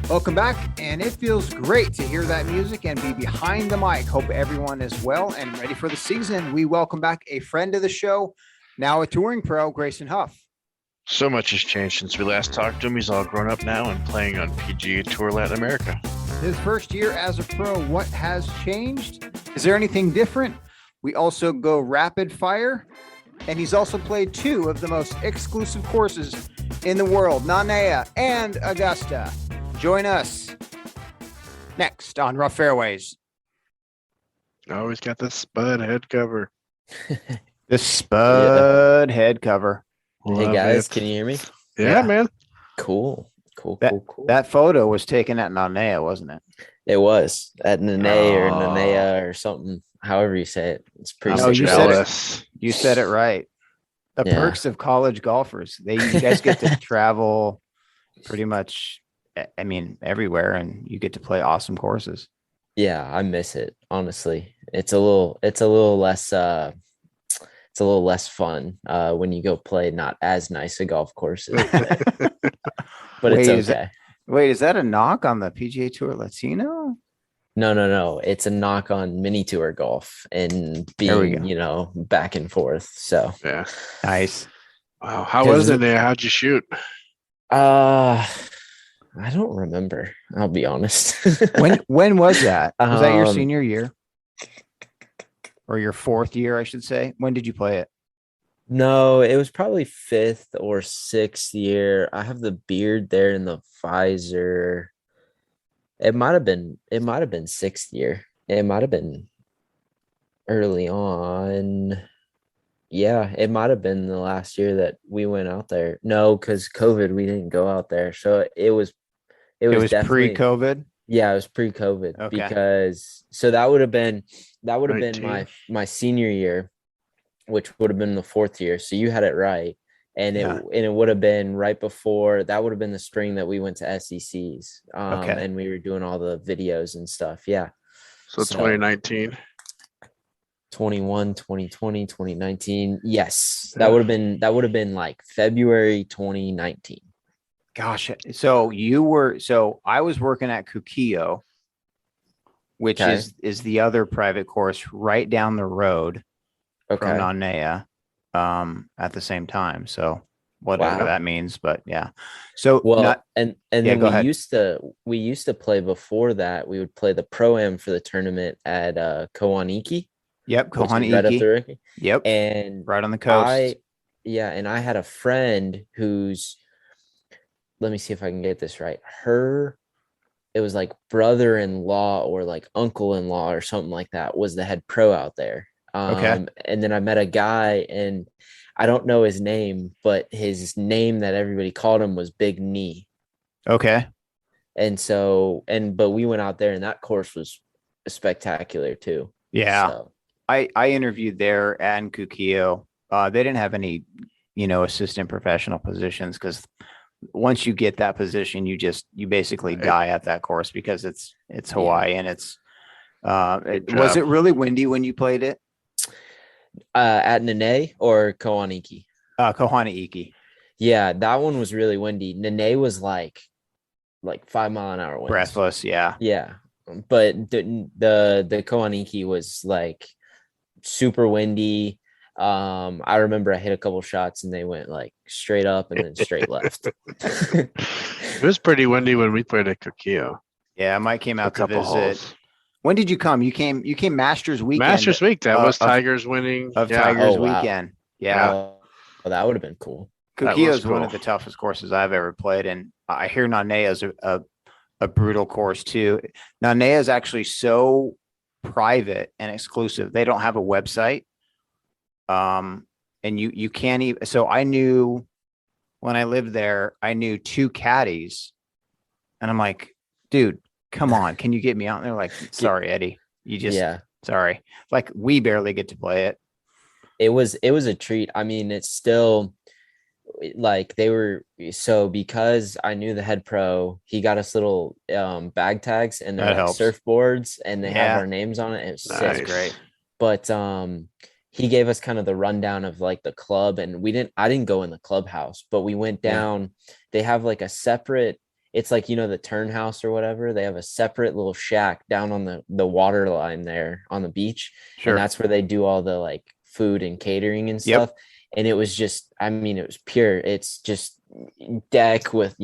Welcome back, and it feels great to hear that music and be behind the mic. Hope everyone is well and ready for the season. We welcome back a friend of the show, now a touring pro, Graysen Huff. So much has changed since we last talked to him. He's all grown up now and playing on PGA Tour Latin America. His first year as a pro, what has changed? Is there anything different? We also go rapid fire, and he's also played two of the most exclusive courses in the world, Nanea and Augusta. Join us next on Rough Fairways. Always got the Spud head cover. The Spud head cover. Hey guys, can you hear me? Yeah, man. Cool. That photo was taken at Nanea, wasn't it? It was at Nanea or something. However you say it, it's pretty. No, jealous. You said it right. The perks of college golfers. You guys get to travel pretty much. I mean, everywhere, and you get to play awesome courses. Yeah, I miss it. Honestly, it's a little less. It's a little less fun when you go play not as nice a golf courses, but it's okay. Is that a knock on the PGA Tour Latino? No. It's a knock on mini tour golf and being, back and forth. So yeah, nice. Wow, how was it there? How'd you shoot? I don't remember. I'll be honest. When was that? Was that your senior year? Or your fourth year, I should say. When did you play it? No, it was probably fifth or sixth year. I have the beard there in the visor. It might have been sixth year. It might have been early on. Yeah, it might have been the last year that we went out there. No, because COVID, we didn't go out there. So it was pre-COVID. Yeah, it was pre-COVID. Okay. Because that would have been my senior year, which would have been the fourth year. So you had it right. And it would have been right before, that would have been the spring that we went to SECs. And we were doing all the videos and stuff. Yeah. So 2019. 21, 2020, 2019. Yes. That would have been like February 2019. Gosh. So I was working at Kukio, which is the other private course right down the road from Nanea, at the same time. So whatever that means, but yeah. So then we used to play before that. We would play the Pro-Am for the tournament at Kowaniki. Yep, Kowaniki. Right up the Yep. And right on the coast. And I had a friend who's, let me see if I can get this right. It was like brother-in-law or like uncle-in-law or something like that was the head pro out there. And then I met a guy, and I don't know his name, but his name that everybody called him was Big Knee. Okay. But we went out there, and that course was spectacular too. Yeah. So. I interviewed there and Kukio. They didn't have any, assistant professional positions, because once you get that position, you basically die at that course, because it's Hawaii, and it's was it really windy when you played it? At Nene or Kohaniki? Kohaniki. Yeah, that one was really windy. Nene was like 5 mile an hour winds. Breathless, yeah. Yeah. But the Kohaniki was like super windy. I remember I hit a couple shots and they went like straight up and then straight left. It was pretty windy when we played at Kukio. Yeah, Mike came out to visit. Holes. When did you come? You came Masters weekend. Masters week. That was Tigers winning. Tigers weekend. Yeah. Well, that would have been cool. Kukio is one of the toughest courses I've ever played. And I hear Nanea is a brutal course too. Nanea is actually so private and exclusive. They don't have a website. And you can't even, so I knew when I lived there, I knew two caddies, and I'm like, dude, come on, can you get me out? And they're like, sorry, Eddie, sorry. Like, we barely get to play it. It was a treat. I mean, it's still like because I knew the head pro, he got us little bag tags, and they're like surfboards, and they have our names on it. It's nice. Great. But he gave us kind of the rundown of like the club, and I didn't go in the clubhouse, but we went down. They have like a separate it's like, the turn house or whatever. They have a separate little shack down on the water line there on the beach. And Sure. that's where they do all the like food and catering and Yep. stuff. And it was just, I mean, it was pure. It's just deck with,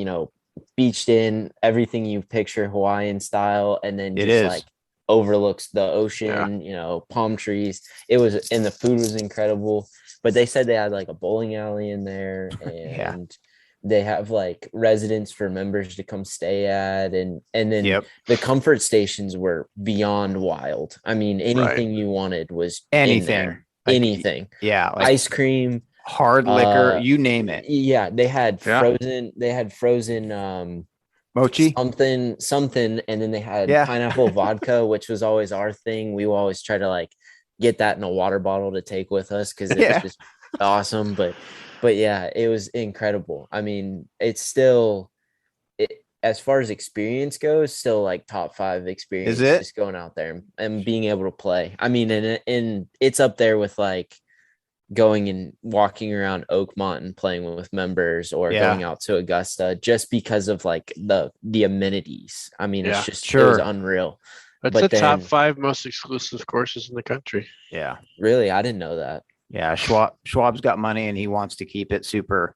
beached in everything you picture Hawaiian style. And then It just is. like overlooks the Yeah. ocean, palm trees. It was, and the food was incredible. But they said they had like a bowling alley in there, Yeah. and they have like residents for members to come stay at, and then Yep. the comfort stations were beyond wild. I mean, anything Right. you wanted was in Anything. there. Like, Anything. yeah. Like Ice cream, hard liquor, you name it. yeah, they had Yeah. frozen Mochi. something, and then they had Yeah. pineapple vodka, which was always our thing. We always try to like get that in a water bottle to take with us because it was Yeah. just awesome. But yeah, it was incredible. I mean, it's still, as far as experience goes, still like top 5 experience. Is it? Just going out there and being able to play? I mean, and it's up there with like going and walking around Oakmont and playing with members, or Yeah. going out to Augusta, just because of like the amenities. I mean, Yeah, it's just, it sure. was unreal. That's But the top then- 5 most exclusive courses in the country. Yeah. Really, I didn't know that. Yeah. Schwab's got money and he wants to keep it super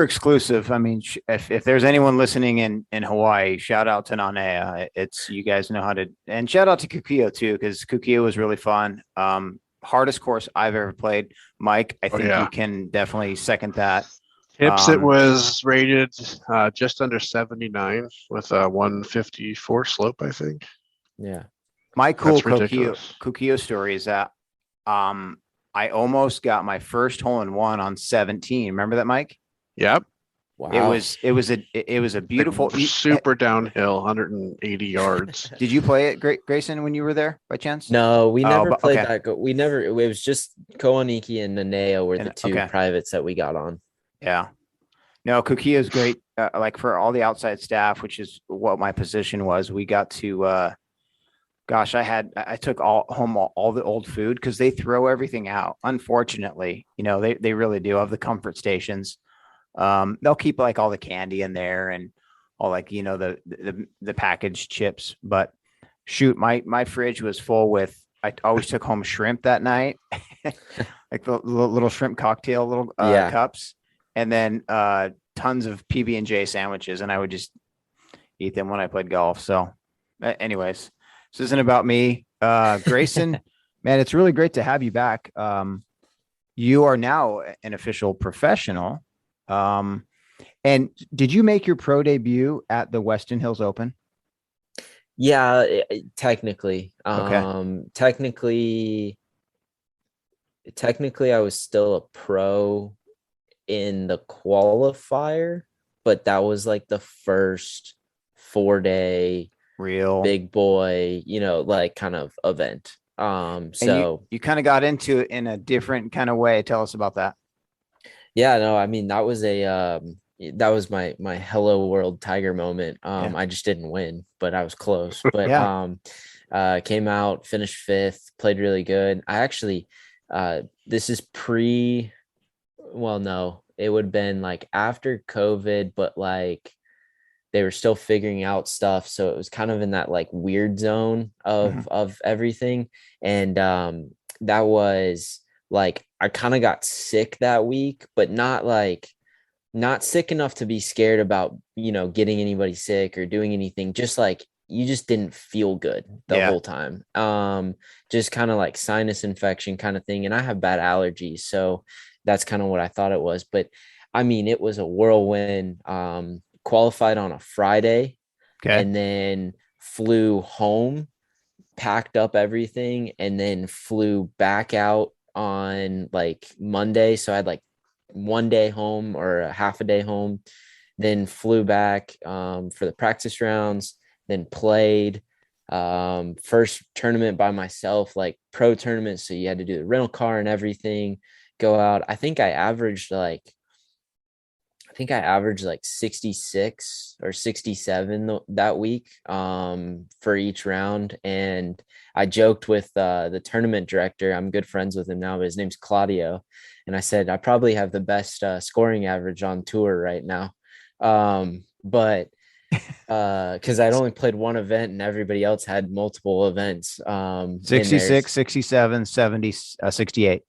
exclusive. I mean, if there's anyone listening in Hawaii, shout out to Nanea. It's, you guys know how to, and shout out to Kukio too, because Kukio was really fun. Hardest course I've ever played. Mike, I think yeah. you can definitely second that. Tips, it was rated just under 79 with a 154 slope, I think. Yeah. My cool That's ridiculous. Kukio story is that I almost got my first hole in one on 17. Remember that, Mike? Yep. Wow. It was a beautiful, super downhill, 180 yards. Did you play it, Grayson, when you were there by chance? No, we never but- played okay. that. We never. It was just Koaniki and Nanea were the two Okay. privates that we got on. Yeah. No, Kukio is great. Like for all the outside staff, which is what my position was, we got to, gosh, I took home all the old food because they throw everything out. Unfortunately, they really do have the comfort stations. They'll keep like all the candy in there and all like, the packaged chips, but shoot, my fridge was full with, I always took home shrimp that night, like the little shrimp cocktail, Yeah. cups, and then, tons of PB&J sandwiches. And I would just eat them when I played golf. So anyways, this isn't about me. Grayson, man, it's really great to have you back. You are now an official professional. And did you make your pro debut at the Weston Hills Open? Yeah, technically. Okay. Technically, I was still a pro in the qualifier, but that was like the first 4-day Real big boy, like kind of event. And So you kind of got into it in a different kind of way. Tell us about that. yeah, no, I mean, that was my hello world Tiger moment. Yeah. I just didn't win, but I was close. But Yeah. Came out, finished 5th, played really good. I actually, this is well, no, it would have been like after COVID, but like they were still figuring out stuff. So it was kind of in that like weird zone of everything. And that was like, I kind of got sick that week, but not sick enough to be scared about, getting anybody sick or doing anything. Just like, you just didn't feel good the whole time. Just kind of like sinus infection kind of thing. And I have bad allergies. So that's kind of what I thought it was. But I mean, it was a whirlwind. Qualified on a Friday, Okay. and then flew home, packed up everything, and then flew back out on like Monday. So I had like 1 day home or a half a day home, then flew back for the practice rounds, then played first tournament by myself, like pro tournament. So you had to do the rental car and everything, go out. I think I averaged like 66 or 67 that week for each round. And I joked with the tournament director. I'm good friends with him now, but his name's Claudio. And I said, I probably have the best scoring average on tour right now. but because I'd only played one event and everybody else had multiple events. And 66, there's 67, 70, 68.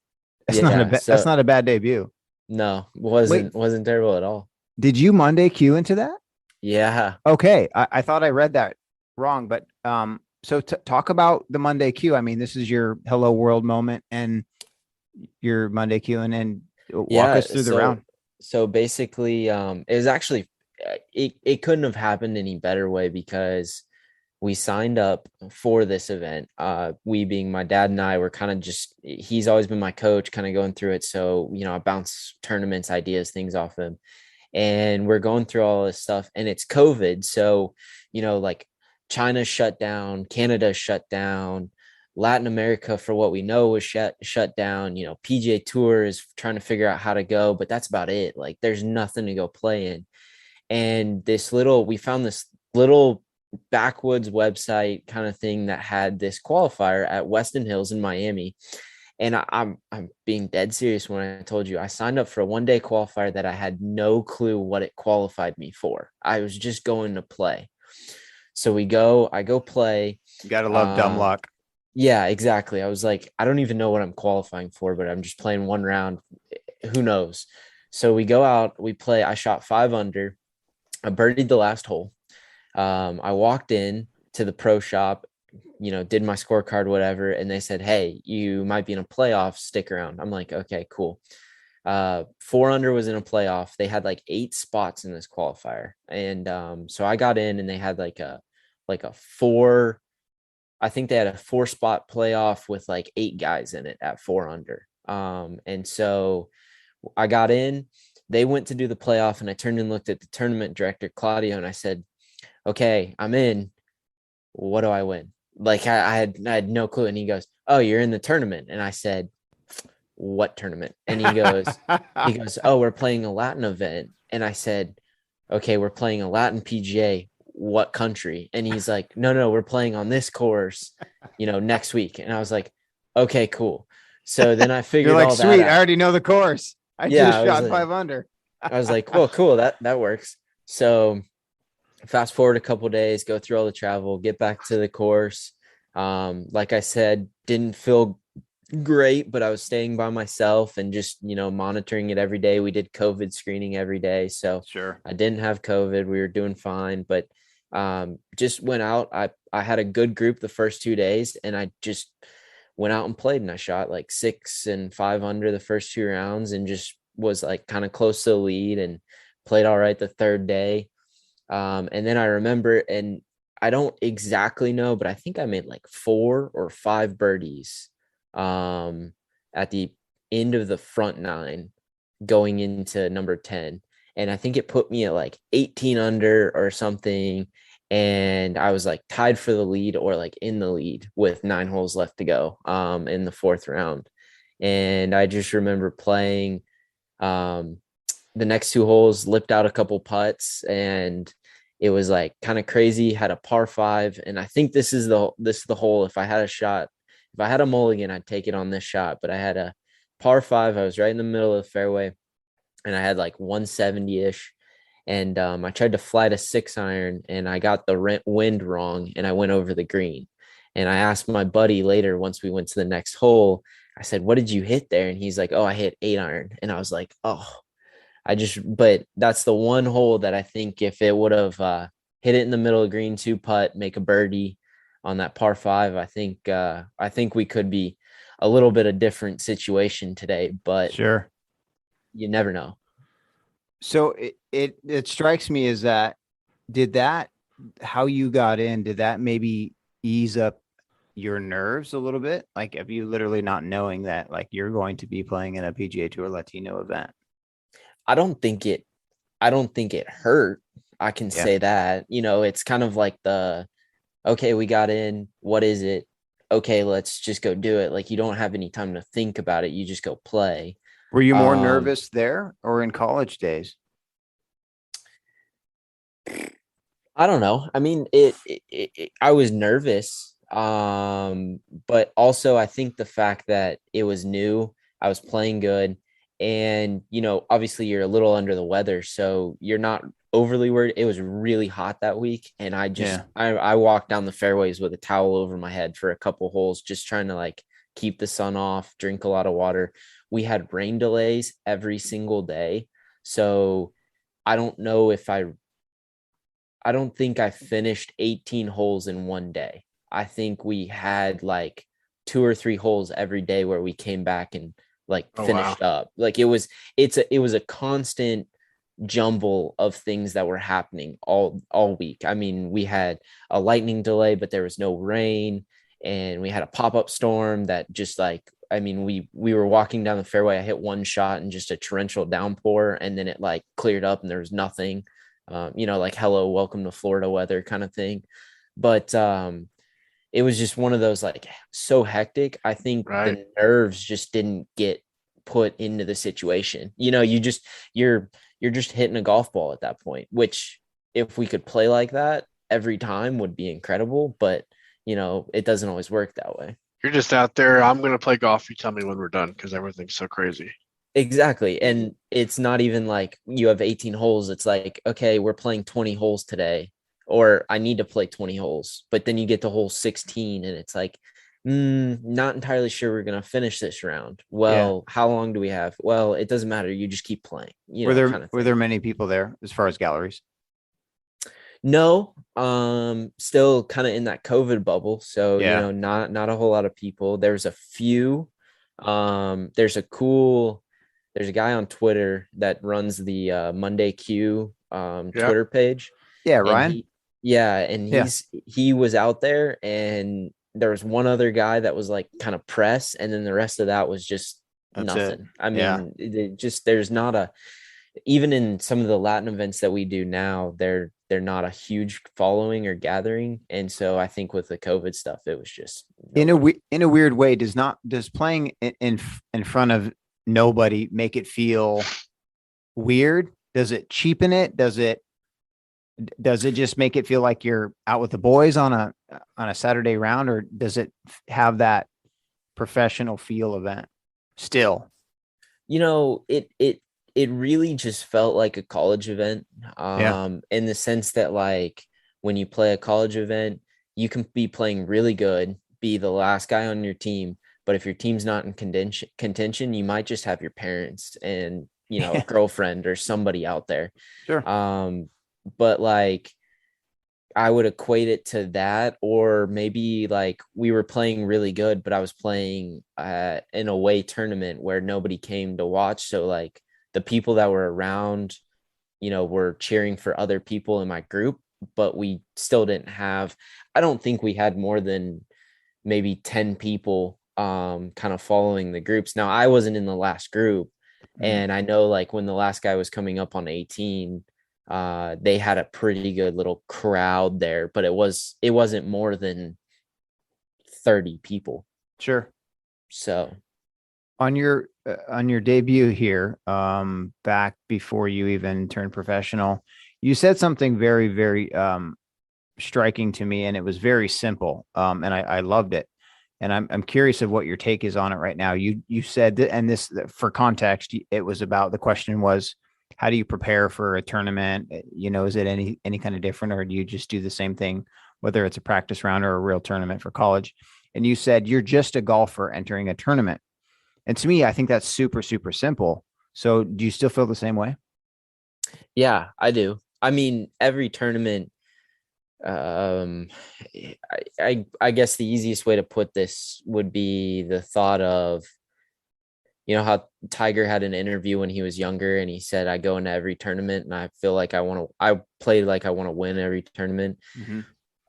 yeah, That's so not a bad debut. no, Wait, wasn't terrible at all. did you Monday queue into that? Yeah. Okay, I thought I read that wrong, but so talk about the Monday queue. I mean, this is your hello world moment and your Monday queue, and then walk Yeah, us through the round. so basically, it was actually it couldn't have happened any better way because we signed up for this event. We being my dad and I were kind of just he's always been my coach, kind of going through it. So, I bounce tournaments, ideas, things off him. And we're going through all this stuff and it's COVID. So, like China shut down, Canada shut down, Latin America, for what we know, was shut down. PGA Tour is trying to figure out how to go, but that's about it. Like, there's nothing to go play in. And we found this little backwoods website kind of thing that had this qualifier at Weston Hills in Miami. And I'm being dead serious when I told you I signed up for a 1-day qualifier that I had no clue what it qualified me for. I was just going to play. So I go play. You gotta love dumb luck. Yeah, exactly. I was like, I don't even know what I'm qualifying for, but I'm just playing one round. Who knows? So we go out, we play. I shot 5 under. I birdied the last hole. I walked in to the pro shop, did my scorecard, whatever. And they said, hey, you might be in a playoff, stick around. I'm like, okay, cool. 4 under was in a playoff. They had like 8 spots in this qualifier. And so I got in and they had like a 4, I think they had a 4-spot playoff with like 8 guys in it at 4 under. And so I got in, they went to do the playoff and I turned and looked at the tournament director, Claudio, and I said, okay, I'm in. What do I win? Like I had no clue. And he goes, oh, you're in the tournament. And I said, what tournament? And he goes, oh, we're playing a Latin event. And I said, okay, we're playing a Latin PGA. What country? And he's like, no, we're playing on this course, next week. And I was like, okay, cool. So then I You're figured like, all that sweet, I out. already know the course. I Yeah, just shot 5 under. I was like, well, cool, that works. So fast forward a couple days, go through all the travel, get back to the course. Like I said, didn't feel great, but I was staying by myself and just, monitoring it every day. We did COVID screening every day. So Sure. I didn't have COVID. We were doing fine, but just went out. I had a good group the first 2 days and I just went out and played and I shot like 6 and 5 under the first 2 rounds and just was like kind of close to the lead and played all right the third day. And then I remember, and I don't exactly know, but I think I made like 4 or 5 birdies at the end of the front 9 going into number 10. And I think it put me at like 18 under or something. And I was like tied for the lead or like in the lead with 9 holes left to go in the 4th round. And I just remember playing the next 2 holes, lipped out a couple putts, and it was like kind of crazy. Had a par 5, and I think this is the hole. If I had a shot, if I had a mulligan, I'd take it on this shot. But I had a par 5. I was right in the middle of the fairway, and I had like 170-ish. And I tried to fly to 6-iron, and I got the wind wrong, and I went over the green. And I asked my buddy later, once we went to the next hole, I said, what did you hit there? And he's like, oh, I hit 8-iron. And I was like, oh, but that's the one hole that I think if it would have hit it in the middle of green 2 putt, make a birdie on that par 5, I think we could be a little bit of different situation today, but Sure. you never know. So it strikes me as that how you got in, did that maybe ease up your nerves a little bit? Like, if you literally not knowing that like you're going to be playing in a PGA Tour Latino event? I don't think it hurt. I can say that. It's kind of like okay, we got in. What is it? Okay, let's just go do it. Like, you don't have any time to think about it. You just go play. Were you more nervous there or in college days? I don't know. I mean, I was nervous. But also I think the fact that it was new, I was playing good, And, obviously you're a little under the weather, so you're not overly worried. It was really hot that week. And Yeah. I walked down the fairways with a towel over my head for a couple holes, just trying to like keep the sun off, drink a lot of water. We had rain delays every single day. So I don't know if I don't think I finished 18 holes in one day. I think we had like 2 or 3 holes every day where we came back and like Oh, wow. finished up. Like it was a constant jumble of things that were happening all week. I mean, we had a lightning delay, but there was no rain, and we had a pop-up storm that just like, I mean, we were walking down the fairway. I hit one shot and just a torrential downpour, and then it like cleared up and there was nothing. Like hello, welcome to Florida weather kind of thing. But it was just one of those like so hectic. I think Right. the nerves just didn't get put into the situation. You're just hitting a golf ball at that point, which if we could play like that every time would be incredible, but it doesn't always work that way. You're just out there. I'm going to play golf. You tell me when we're done because everything's so crazy. Exactly. And it's not even like you have 18 holes. It's like, okay, we're playing 20 holes today, or I need to play 20 holes. But then you get to hole 16 and it's like, not entirely sure we're going to finish this round. Yeah. Well, how long do we have? Well, it doesn't matter. You just keep playing, kind of Were thing. there many people there as far as galleries? No, still kind of in that COVID bubble. So, Yeah. not a whole lot of people. There's a few. There's a guy on Twitter that runs the Monday Q Yeah. Twitter page. Yeah, And Ryan. and he was out there, and there was one other guy that was like kind of press, and then the rest of that was just That's it. nothing. I Yeah. mean, there's not a, even in some of the Latin events that we do now, they're not a huge following or gathering. And so I think with the COVID stuff, it was just In a weird way, does playing in front of nobody make it feel weird? Does it cheapen it? Does it just make it feel like you're out with the boys on a Saturday round, or does it have that professional feel event still? it really just felt like a college event, Yeah. in the sense that like when you play a college event, you can be playing really good, be the last guy on your team, but if your team's not in contention, you might just have your parents and a girlfriend or somebody out there. Sure. But like I would equate it to that, or maybe like we were playing really good, but I was playing in a away tournament where nobody came to watch. So like the people that were around, were cheering for other people in my group, but we still didn't have, I don't think we had more than maybe 10 people kind of following the groups. Now I wasn't in the last group, and I know like when the last guy was coming up on 18, they had a pretty good little crowd there, but it wasn't more than 30 people. Sure. So On your debut here, back before you even turned professional, you said something very, very striking to me, and it was very simple. And I loved it. And I'm curious of what your take is on it right now. You said that, and this, for context, it was about, the question was, how do you prepare for a tournament? Is it any kind of different, or do you just do the same thing, whether it's a practice round or a real tournament for college? And you said you're just a golfer entering a tournament. And to me, I think that's super, super simple. So do you still feel the same way? yeah, I do. I mean, every tournament, um I guess the easiest way to put this would be the thought of, how Tiger had an interview when he was younger and he said, I go into every tournament and I feel like I play like I want to win every tournament. Mm-hmm.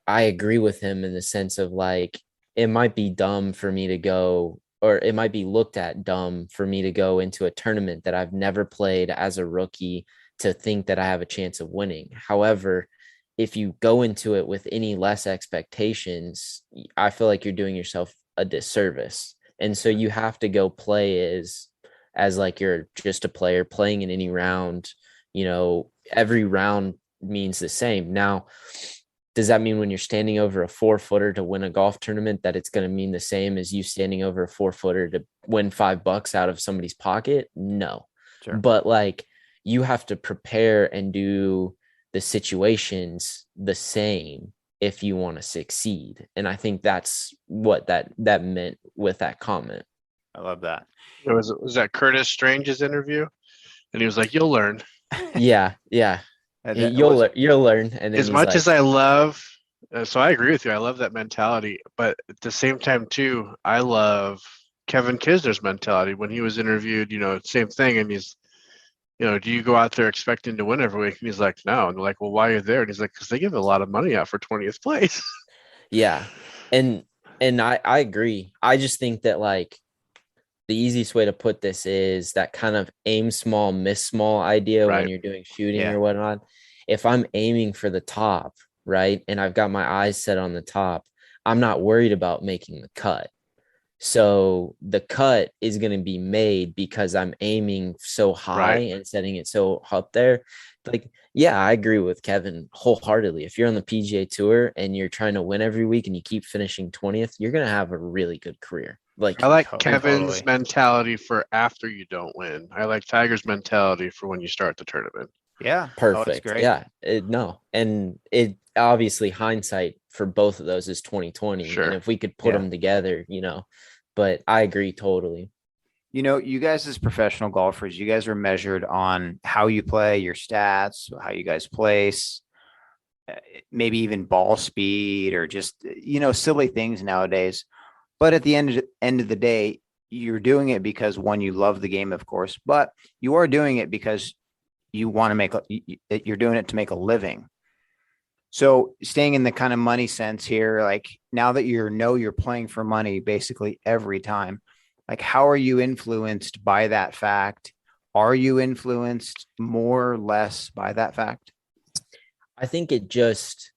I agree with him in the sense of like, it might be dumb for me to go, or it might be looked at dumb for me to go into a tournament that I've never played as a rookie to think that I have a chance of winning. However, if you go into it with any less expectations, I feel like you're doing yourself a disservice. And so you have to go play as like you're just a player playing in any round. Every round means the same. Now, does that mean when you're standing over a 4-footer to win a golf tournament that it's going to mean the same as you standing over a 4-footer to win $5 out of somebody's pocket? No. Sure. But like, you have to prepare and do the situations the same if you want to succeed. And I think that's what that meant with that comment. I love that. Was that Curtis Strange's interview? And he was like, "You'll learn." Yeah. And that You'll was- you'll learn. And then As he's much like, as I love, so I agree with you. I love that mentality, but at the same time too, I love Kevin Kisner's mentality when he was interviewed. Same thing, and he's, do you go out there expecting to win every week? And he's like, no. And they're like, well, why are you there? And he's like, because they give a lot of money out for 20th place. yeah. And I agree. I just think that like the easiest way to put this is that kind of aim small, miss small idea when Right. you're doing shooting Yeah. or whatnot. If I'm aiming for the top, right, and I've got my eyes set on the top, I'm not worried about making the cut. So the cut is going to be made because I'm aiming so high Right. and setting it so up there. Like, yeah, I agree with Kevin wholeheartedly. If you're on the PGA Tour and you're trying to win every week and you keep finishing 20th, you're going to have a really good career. Like, I like Totally. Kevin's mentality for after you don't win. I like Tiger's mentality for when you start the tournament. Yeah. Oh, it's perfect. great. Yeah. No. And it obviously hindsight for both of those is 2020. Sure. And if we could put Yeah. them together, but I agree totally. You guys as professional golfers, you guys are measured on how you play, your stats, how you guys place, maybe even ball speed or just, silly things nowadays. But at the end of the day, you're doing it because one, you love the game, of course, but you are doing it because you want to you're doing it to make a living. So staying in the kind of money sense here, like now that you're playing for money basically every time, like how are you influenced by that fact? Are you influenced more or less by that fact? I think it just,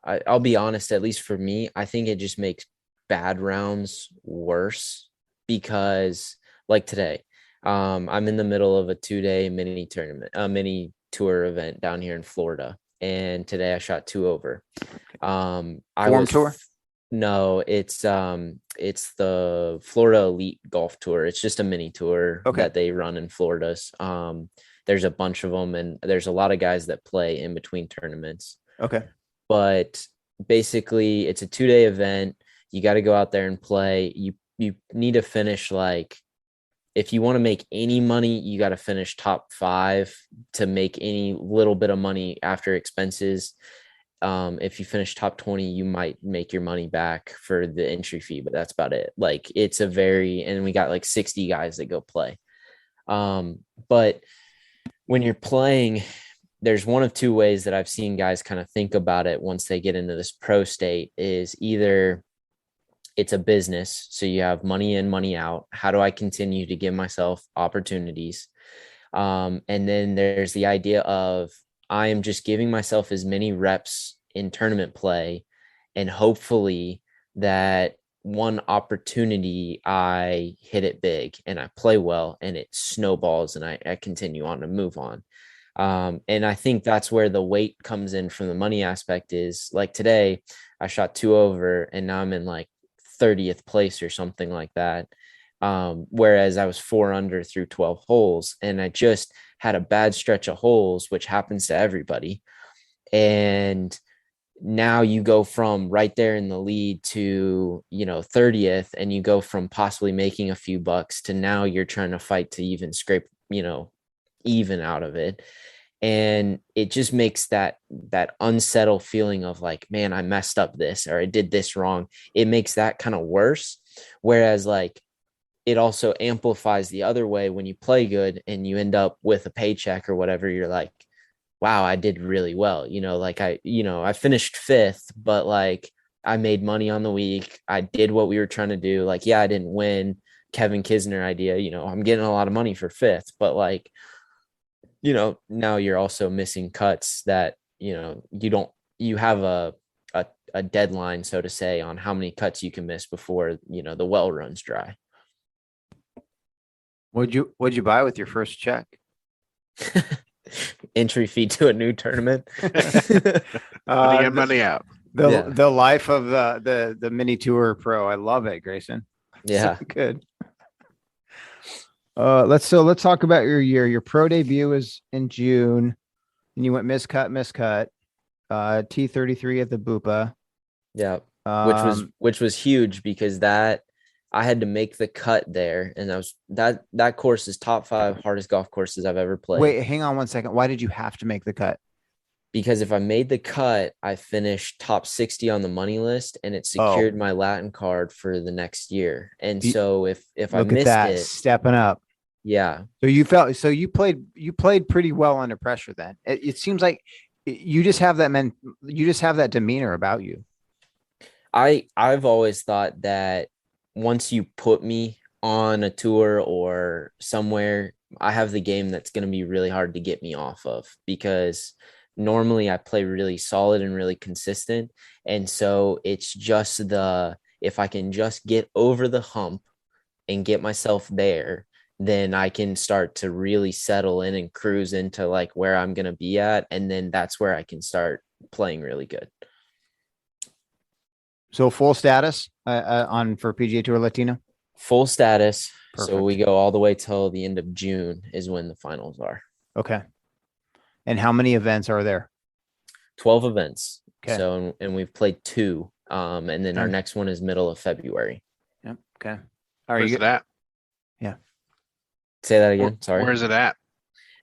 I'll be honest, at least for me, I think it just makes bad rounds worse because like today, I'm in the middle of a 2-day mini tournament, a mini tour event down here in Florida. And today I shot 2 over. Form tour? No, it's the Florida Elite Golf Tour. It's just a mini tour Okay. that they run in Florida. There's a bunch of them, and there's a lot of guys that play in between tournaments. Okay. But basically, it's a 2-day event. You got to go out there and play. You need to finish, like, if you want to make any money, you got to finish top 5 to make any little bit of money after expenses. If you finish top 20, you might make your money back for the entry fee, but that's about it. Like, it's and we got like 60 guys that go play. But when you're playing, there's one of 2 ways that I've seen guys kind of think about it once they get into this pro state is either it's a business. So you have money in, money out. How do I continue to give myself opportunities? And then there's the idea of I am just giving myself as many reps in tournament play, and hopefully that one opportunity I hit it big and I play well and it snowballs and I continue on to move on. And I think that's where the weight comes in from the money aspect is like today I shot 2 over and now I'm in like 30th place or something like that. Whereas I was 4 under through 12 holes and I just had a bad stretch of holes, which happens to everybody. And now you go from right there in the lead to, 30th, and you go from possibly making a few bucks to now you're trying to fight to even scrape, even out of it. And it just makes that unsettled feeling of like, man, I messed up this, or I did this wrong. It makes that kind of worse. Whereas like, it also amplifies the other way when you play good and you end up with a paycheck or whatever. You're like, wow, I did really well. Like I finished 5th, but like I made money on the week. I did what we were trying to do. Like, yeah, I didn't win. Kevin Kisner idea, I'm getting a lot of money for 5th, but like, now you're also missing cuts that, you have a deadline, so to say, on how many cuts you can miss before, the well runs dry. What'd you buy with your first check? Entry fee to a new tournament. Money in, the, money out. Yeah. the life of the mini tour pro. I love it, Grayson. Yeah. So good. Let's talk about your year. Your pro debut was in June, and you went miscut. T33 at the Bupa. Yeah. Um, Which was huge because that I had to make the cut there, and that course is top 5 hardest golf courses I've ever played. wait, hang on one second. Why did you have to make the cut? Because if I made the cut, I finished top 60 on the money list, and it secured my Latin card for the next year. And You- so if I Look at missed that, it, stepping up. yeah, So you played pretty well under pressure then. It seems like you just have that demeanor about you. I've always thought that once you put me on a tour or somewhere, I have the game that's going to be really hard to get me off of, because normally I play really solid and really consistent. And so it's just if I can just get over the hump and get myself there, then I can start to really settle in and cruise into like where I'm going to be at. And then that's where I can start playing really good. So full status on for PGA Tour Latino. Full status. So Perfect. we go all the way till the end of June is when the finals are. Okay. And how many events are there? 12 events. Okay. So, and we've played 2. And then our Okay. next one is middle of February. Yep. Okay. Are Where's you it at? Say that again. Sorry. Where's it at?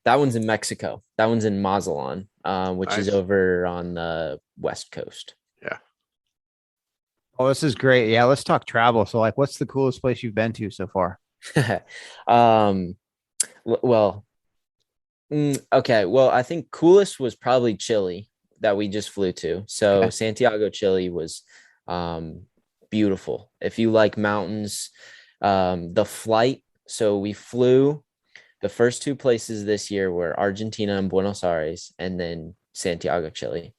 That one's in Mexico. That one's in Mazatlan, which is Nice. over on the West Coast. Oh, this is great. Yeah, let's talk travel. So like, what's the coolest place you've been to so far? Well, okay. Well, I think coolest was probably Chile that we just flew to. So Okay. Santiago, Chile was beautiful. If you like mountains, the flight. So we flew. The first 2 places this year were Argentina and Buenos Aires, and then Santiago, Chile.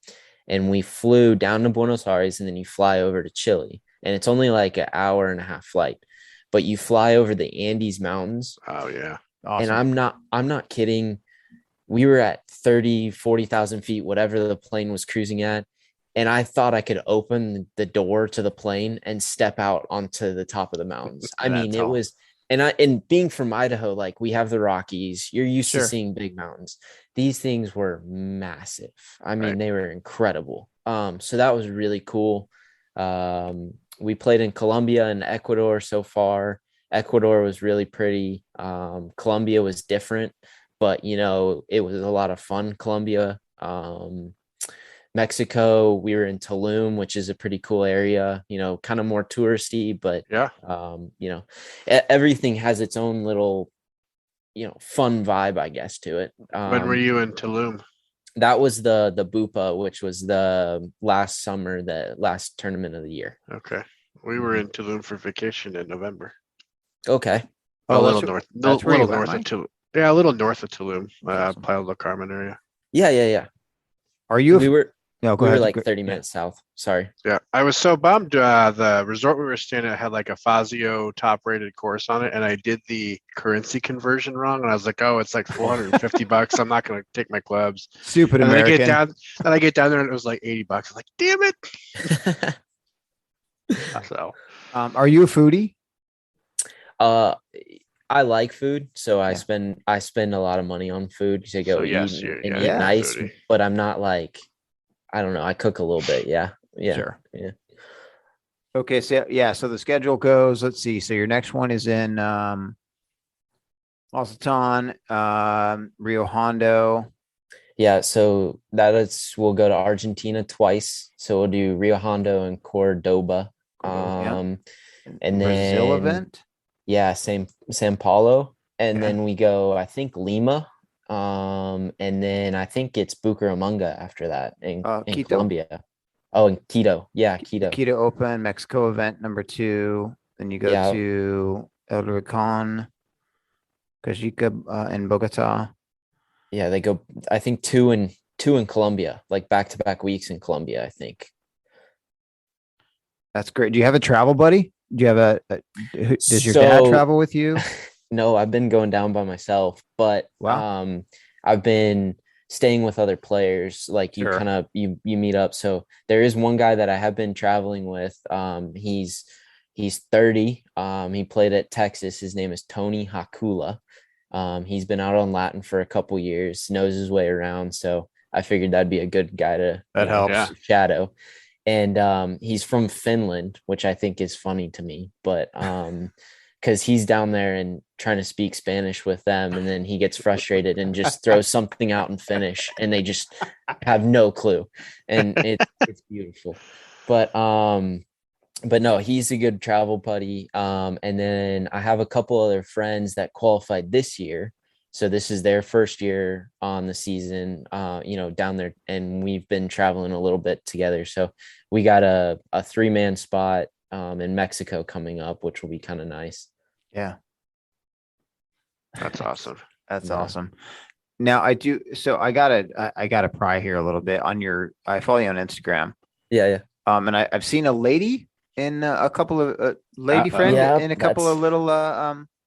And we flew down to Buenos Aires, and then you fly over to Chile. And it's only like an hour and a half flight, but you fly over the Andes Mountains. Oh yeah. Awesome. And I'm not kidding. We were at 40,000 feet, whatever the plane was cruising at. And I thought I could open the door to the plane and step out onto the top of the mountains. I mean, That's it all. was, and being from Idaho, like we have the Rockies, you're used Sure. to seeing big mountains. These things were massive. I mean, Right. they were incredible. So that was really cool. We played in Colombia and Ecuador so far. Ecuador was really pretty. Colombia was different, but it was a lot of fun. Colombia, Mexico, we were in Tulum, which is a pretty cool area, kind of more touristy, but Yeah. everything has its own little, fun vibe, I guess, to it. When were you in Tulum? That was the Bupa, which was the last summer, the last tournament of the year. Okay. We were in Tulum for vacation in November. Okay. A little that's- north, that's where you little went, north of Mike? Tulum. Yeah, a little north of Tulum, Awesome. Playa del Carmen area. Yeah. Are you? We were No, go we were ahead. like Go- 30 yeah. minutes south. Sorry. Yeah, I was so bummed. The resort we were staying at had like a Fazio top-rated course on it, and I did the currency conversion wrong. And I was like, "Oh, it's like $450. I'm not going to take my clubs." Stupid And then American. I get down there, and it was like $80. I'm like, "Damn it!" So Are you a foodie? I like food, so Yeah. I spend a lot of money on food to go So yes, eat you're- and yeah, eat you're a nice, foodie. but I'm not like, I don't know. I cook a little bit. Yeah. Sure. Yeah. Okay, so yeah, so the schedule goes, let's see. So your next one is in Mazatlan, Rio Hondo. Yeah. So we'll go to Argentina twice. So we'll do Rio Hondo and Cordoba. Yeah. And Brazil then event. yeah, San Paulo. And Okay. then we go, I think Lima. And then I think it's Bucaramanga after that in Quito. Colombia. Oh, and Quito. Yeah, Quito. Quito Open, Mexico event number 2. Then you go Yeah. to El Rincon, Cajica, in Bogota. Yeah, they go, I think two in Colombia, like back-to-back weeks in Colombia, I think. That's great. Do you have a travel buddy? Do you have does your dad So- travel with you? No, I've been going down by myself, but Wow. I've been staying with other players. Like you Sure. kind of you meet up. So there is one guy that I have been traveling with. He's 30. He played at Texas. His name is Tony Hakula. He's been out on Latin for a couple years, knows his way around. So I figured that'd be a good guy to That helps. Yeah. shadow. And he's from Finland, which I think is funny to me, but because he's down there and trying to speak Spanish with them, and then he gets frustrated and just throws something out in Finnish, and they just have no clue, and it's beautiful. But no, he's a good travel buddy. And then I have a couple other friends that qualified this year. So this is their first year on the season, down there, and we've been traveling a little bit together. So we got a 3-man spot in Mexico coming up, which will be kind of nice. Yeah, That's awesome. that's Yeah. awesome. Now I gotta pry here a little bit on I follow you on Instagram. Yeah. And I've seen a lady in a couple of lady friend yeah, in a couple of little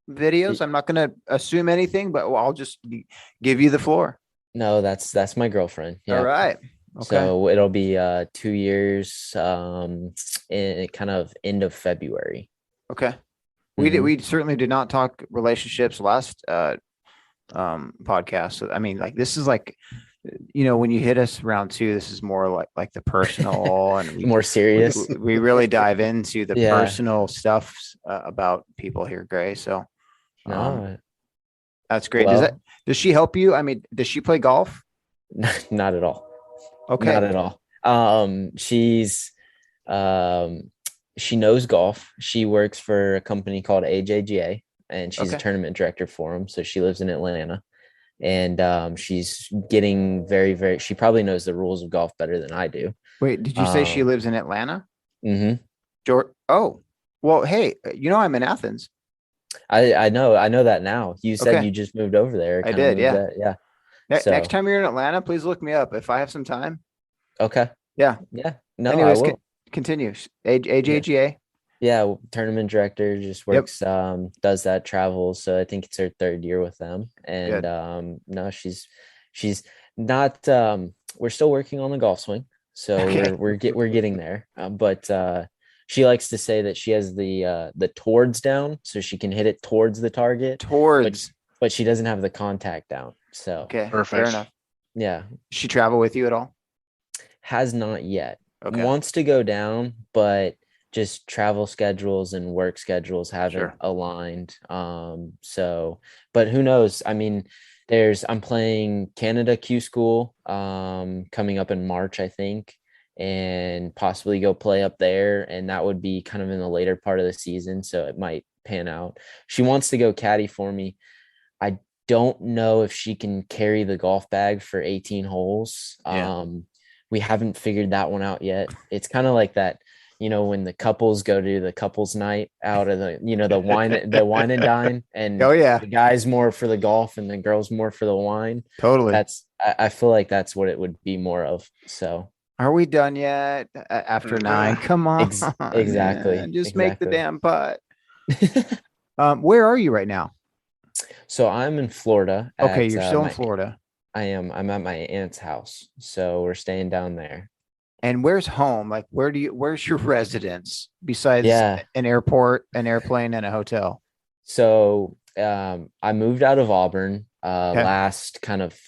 videos. I'm not gonna assume anything, but I'll just give you the floor. No, that's my girlfriend. Yeah. All right. Okay. So it'll be 2 years, in kind of end of February. Okay. Mhm. We certainly did not talk relationships last podcast. So I mean, like this is like, when you hit us round 2, this is more like the personal and More serious. we really dive into the Yeah. personal stuff about people here, Gray. So No, that's great. well, Does she help you? I mean, does she play golf? not at all. Okay. Not at all. She knows golf. She works for a company called AJGA, and she's a Okay. tournament director for them. So she lives in Atlanta, and she's getting very, very. She probably knows the rules of golf better than I do. Wait, did you say she lives in Atlanta? hmm Oh, well, hey, I'm in Athens. I know that now. You said Okay. you just moved over there. I kinda did, moved yeah. that- yeah. So- Next time you're in Atlanta, please look me up if I have some time. Okay. Yeah. Yeah. No, Anyways, I will. continue. AJGA. Yeah, tournament director, just works, does that travel. So I think it's her 3rd year with them. And Good. no, she's not we're still working on the golf swing. So Okay. we're getting there. But she likes to say that she has the towards down, so she can hit it towards the target, Towards. but she doesn't have the contact down. So Okay. Fair Perfect. enough. yeah, Does she travel with you at all? has not yet. Okay. Wants to go down, but just travel schedules and work schedules haven't Sure. aligned. So, but who knows? I mean, I'm playing Canada Q School coming up in March, I think, and possibly go play up there. And that would be kind of in the later part of the season. So it might pan out. She wants to go caddy for me. I don't know if she can carry the golf bag for 18 holes. Yeah. We haven't figured that one out yet. It's kind of like that, when the couples go to the couples night out of the wine and dine, and Oh, yeah. the guy's more for the golf and the girl's more for the wine. Totally. I feel like that's what it would be more of. So Are we done yet? After 9? Come on. exactly. Man. Just make the Exactly. damn putt. Where are you right now? So I'm in Florida. Okay, at, you're still in my- Florida. I am. I'm at my aunt's house. So we're staying down there. And where's home? Like, where's your residence besides Yeah. an airport, an airplane, and a hotel? So I moved out of Auburn Okay. last kind of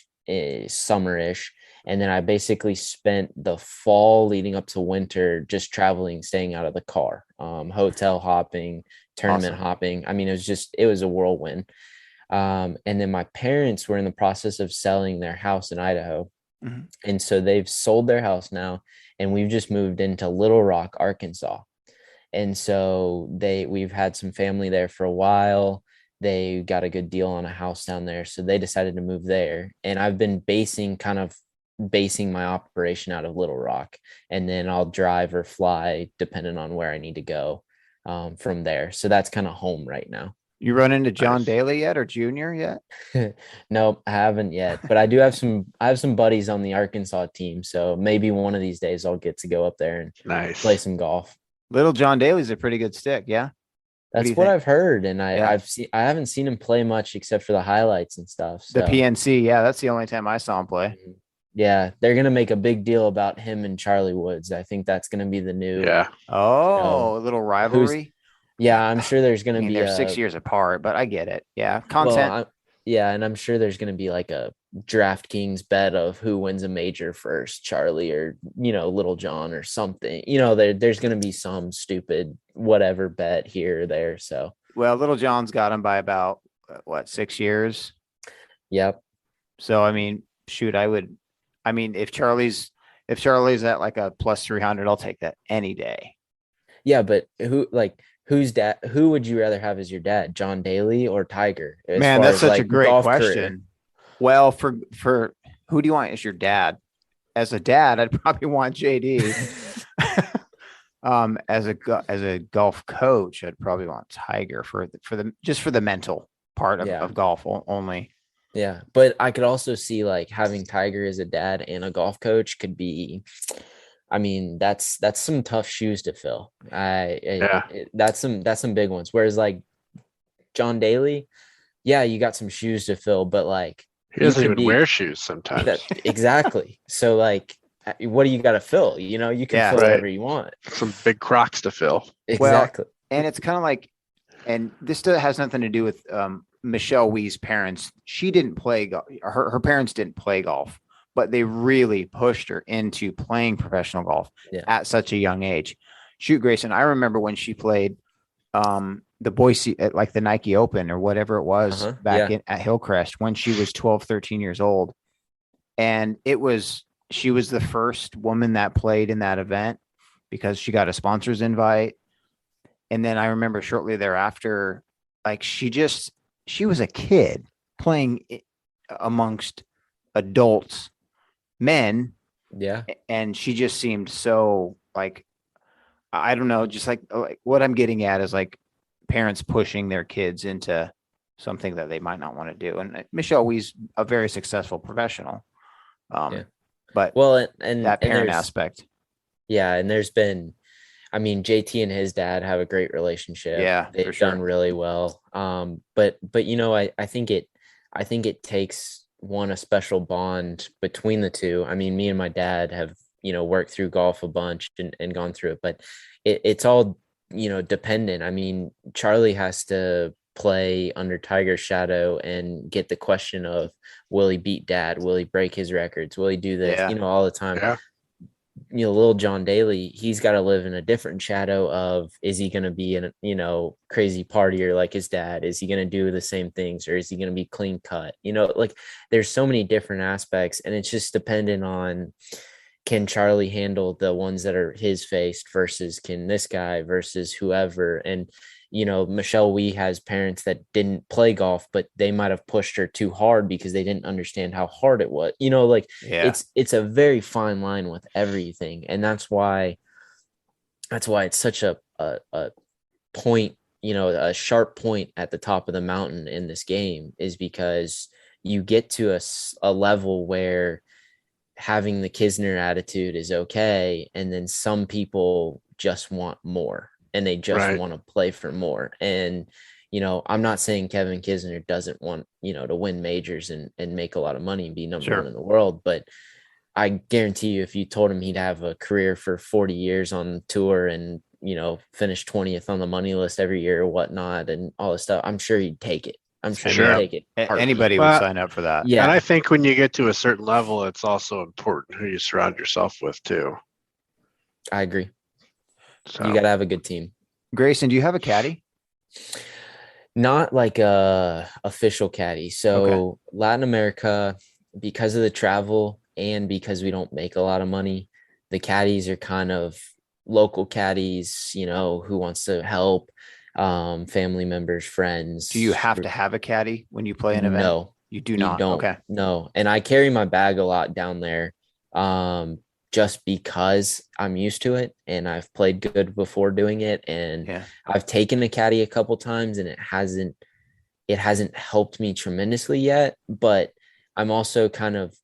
summer-ish. And then I basically spent the fall leading up to winter just traveling, staying out of the car, hotel hopping, tournament Awesome. hopping. I mean, it was a whirlwind. And then my parents were in the process of selling their house in Idaho. Mhm. And so they've sold their house now, and we've just moved into Little Rock, Arkansas. And so we've had some family there for a while. They got a good deal on a house down there, so they decided to move there. And I've been basing my operation out of Little Rock, and then I'll drive or fly depending on where I need to go from there. So that's kind of home right now. You run into John Nice. Daly yet or Junior yet? No, I haven't yet, but I have some buddies on the Arkansas team. So maybe one of these days I'll get to go up there and Nice. play some golf. Little John Daly's a pretty good stick. Yeah. What do That's you what think? I've heard, and Yeah. I haven't seen him play much except for the highlights and stuff. The So PNC. Yeah, that's the only time I saw him play. mhm. Yeah, they're gonna make a big deal about him and Charlie Woods. I think that's gonna be the new, Yeah. you know, Oh, a little who's rivalry. yeah, I'm sure there's I gonna mean, be they're 6 years apart, but I get it. Yeah. well, Content. yeah, and I'm sure there's gonna be like a DraftKings bet of who wins a major first, Charlie or Little John or something. There's gonna be some stupid whatever bet here or there. So Well, Little John's got him by about what, 6 years. yep. So I mean, shoot, I mean, if Charlie's at like a plus 300, I'll take that any day. Yeah, but who's dad? Who would you rather have as your dad, John Daly or Tiger, as Man, far that's as such a like great golf career? question. Well, for who do you want as your dad? As a dad, I'd probably want JD. As a golf coach, I'd probably want Tiger for the mental part of, Yeah, of golf only. yeah. But I could also see like having Tiger as a dad and a golf coach could be. I mean, that's some tough shoes to fill. Yeah. That's some big ones. Whereas like John Daly, yeah, you got some shoes to fill, but like He you doesn't could even be wear shoes sometimes. that exactly. So like, what do you got to fill? You can Yeah. fill Right. whatever you want. Some big Crocs to fill. Well, Exactly. and it's kind of like, and this has nothing to do with Michelle Wee's parents. She didn't play golf. Her parents didn't play golf, but they really pushed her into playing professional golf Yeah. at such a young age. Shoot, Grayson, I remember when she played the Boise at like the Nike Open or whatever it was back at Hillcrest when she was 12, 13 years old. And she was the first woman that played in that event because she got a sponsor's invite. And then I remember shortly thereafter, like she was a kid playing amongst adults, men, Yeah. and she just seemed so like, I don't know, just like what I'm getting at is like parents pushing their kids into something that they might not want to do. And Michelle Wee's a very successful professional. Yeah. But Well, and that parent there's aspect. yeah, and there's been, I mean, JT and his dad have a great relationship. Yeah, for They've sure. done really well. But I think it takes a special bond between the two. I mean, me and my dad have, worked through golf a bunch and gone through it, but it's all, dependent. I mean, Charlie has to play under Tiger's shadow and get the question of, will he beat dad? Will he break his records? Will he do this? Yeah. All the time. Yeah. Little John Daly, he's got to live in a different shadow of, is he going to be crazy partier like his dad? Is he going to do the same things, or is he going to be clean cut? Like there's so many different aspects, and it's just dependent on, can Charlie handle the ones that are his faced versus can this guy versus whoever. And Michelle Wee has parents that didn't play golf, but they might have pushed her too hard because they didn't understand how hard it was. Yeah. It's a very fine line with everything. And that's why it's such a point, a sharp point at the top of the mountain in this game, is because you get to a level where having the Kisner attitude is okay. And then some people just want more, and they just Right. want to play for more. And, I'm not saying Kevin Kisner doesn't want, to win majors and make a lot of money and be number Sure. one in the world. But I guarantee you, if you told him he'd have a career for 40 years on tour and, finish 20th on the money list every year or whatnot and all this stuff, I'm sure he'd take it. I'm sure Sure. he'd take it. heartbeat. Anybody would Well, sign up for that. Yeah. And I think when you get to a certain level, it's also important who you surround yourself with too. I agree. So You got to have a good team. Grayson, do you have a caddy? Not like a official caddy. So Okay. Latin America, because of the travel and because we don't make a lot of money, the caddies are kind of local caddies, who wants to help, family members, friends. Do you have to have a caddy when you play an event? No, You do you not. don't. Okay. No. And I carry my bag a lot down there. Just because I'm used to it and I've played good before doing it. And Yeah. I've taken a caddy a couple times and it hasn't helped me tremendously yet, but I'm also kind of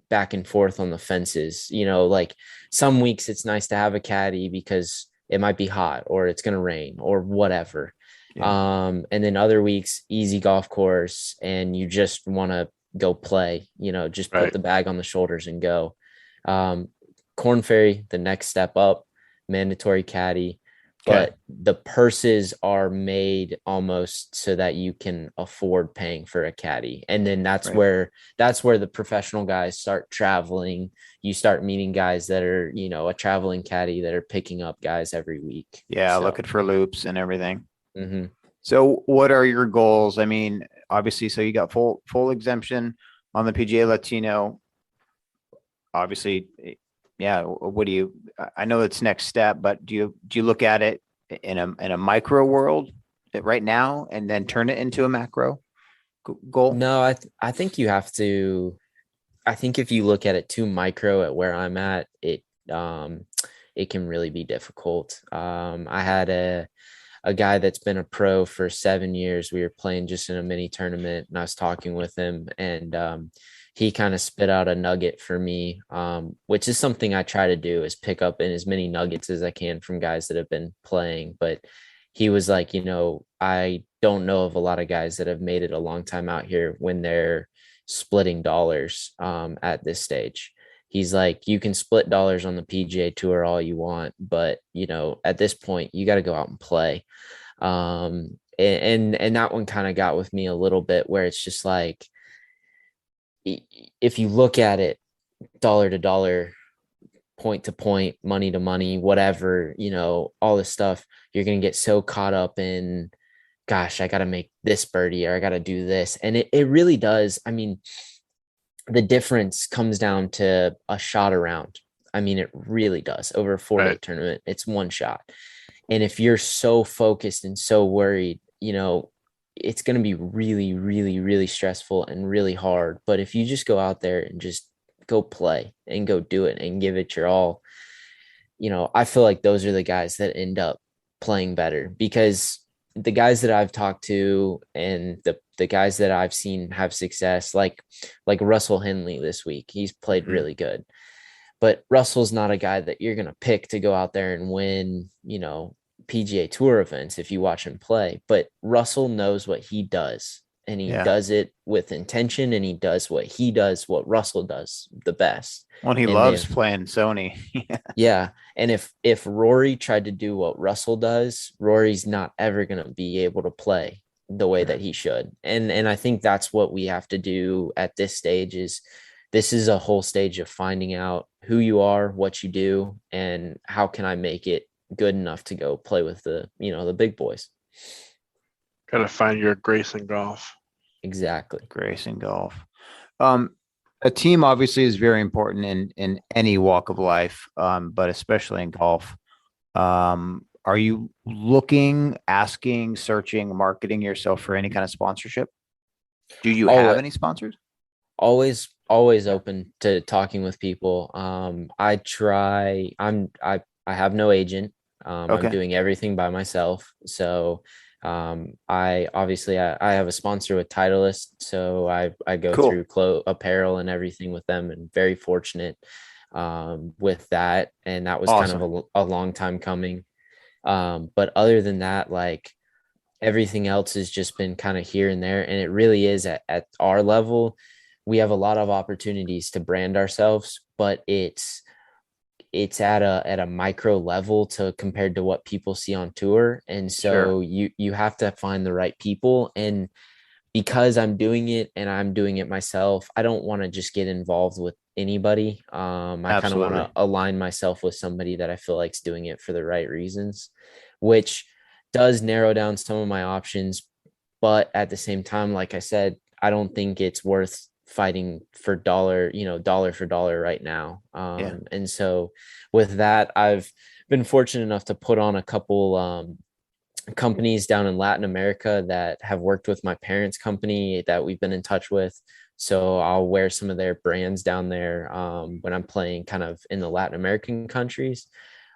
back and forth on the fences. Like some weeks it's nice to have a caddy because it might be hot or it's going to rain or whatever. Yeah. And then other weeks, easy golf course, and you just want to go play, just put Right. the bag on the shoulders and go. Um, Corn Ferry, the next step up, mandatory caddy, Okay. but the purses are made almost so that you can afford paying for a caddy. And then Right. that's where the professional guys start traveling. You start meeting guys that are, a traveling caddy that are picking up guys every week. Yeah. So, Looking for loops and everything. mhm. So what are your goals? I mean, obviously, so you got full exemption on the PGA Latino. Obviously, yeah. What do you? I know it's next step, but do you look at it in a micro world right now and then turn it into a macro goal? No, I think you have to. I think if you look at it too micro at where I'm at, um it can really be difficult. I had a guy that's been a pro for 7 years. We were playing just in a mini tournament, and I was talking with him, and he kind of spit out a nugget for me, which is something I try to do, is pick up in as many nuggets as I can from guys that have been playing. But he was like, I don't know of a lot of guys that have made it a long time out here when they're splitting dollars at this stage. He's like, you can split dollars on the PGA Tour all you want, but at this point, you got to go out and play. And that one kind of got with me a little bit, where it's just like, if you look at it dollar to dollar, point to point, money to money, whatever, all this stuff, you're going to get so caught up in, gosh, I got to make this birdie, or I got to do this. And it really does. I mean, the difference comes down to a shot around. I mean, it really does. Over a 4-day Right. tournament, it's one shot. And if you're so focused and so worried, it's going to be really, really, really stressful and really hard. But if you just go out there and just go play and go do it and give it your all, I feel like those are the guys that end up playing better, because the guys that I've talked to and the guys that I've seen have success, like Russell Henley this week, he's played Mhm. really good. But Russell's not a guy that you're going to pick to go out there and win, PGA Tour events if you watch him play. But Russell knows what he does, and he Yeah. does it with intention, and he does what Russell does the best. Well, he And loves if playing Sony. Yeah, and if Rory tried to do what Russell does, Rory's not ever going to be able to play the way Sure. that he should. And I think that's what we have to do at this stage. Is this is a whole stage of finding out who you are, what you do, and how can I make it good enough to go play with the big boys. Gotta find your Graysen golf. Exactly. Grayson Golf. Um, a team obviously is very important in any walk of life, but especially in golf. Are you looking, asking, searching, marketing yourself for any kind of sponsorship? Do you have Always any sponsors? always Yeah. open to talking with people. I have no agent. I'm Okay. doing everything by myself. So I have a sponsor with Titleist, so I go Cool. through apparel and everything with them, and very fortunate with that. And that was kind of Awesome. a long time coming. But other than that, like, everything else has just been kind of here and there. And it really is at our level, we have a lot of opportunities to brand ourselves, but it's at a micro level to compared to what people see on tour. And Sure. so you have to find the right people. And because I'm doing it and I'm doing it myself, I don't want to just get involved with anybody. I kind of want to Absolutely. align myself with somebody that I feel like's doing it for the right reasons, which does narrow down some of my options. But at the same time, like I said, I don't think it's worth fighting for dollar for dollar right now. Yeah. And so with that, I've been fortunate enough to put on a couple companies down in Latin America that have worked with my parents' company that we've been in touch with. So I'll wear some of their brands down there when I'm playing kind of in the Latin American countries.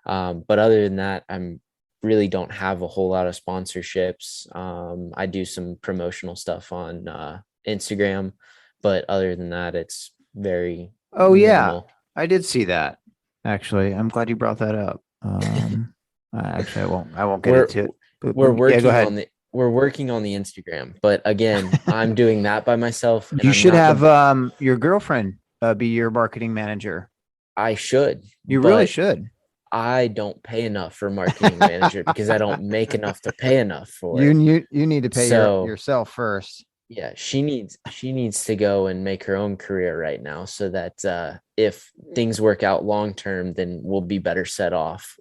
But other than that, I'm really don't have a whole lot of sponsorships. I do some promotional stuff on Instagram, but other than that, it's very Oh yeah, minimal. I did see that. Actually, I'm glad you brought that up. Actually, I won't get We're into it. But we're yeah, go working on ahead. the we're working on the Instagram, but again, I'm doing that by myself. And You I'm should not the- have your girlfriend be your marketing manager. I should, You really but should. I don't pay enough for marketing manager because I don't make enough to pay enough for You it. you need to pay So yourself first. yeah, she needs to go and make her own career right now so that if things work out long term, then we'll be better set off